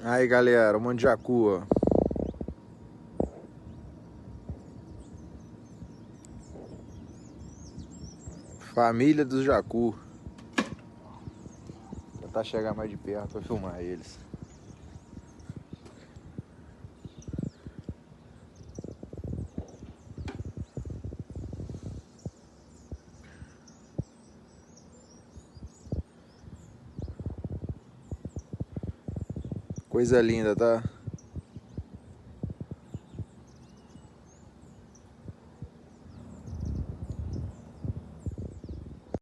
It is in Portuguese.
Aí galera, o monte de jacu, ó. Família dos jacu. Vou tentar chegar mais de perto pra filmar eles. Coisa linda, tá?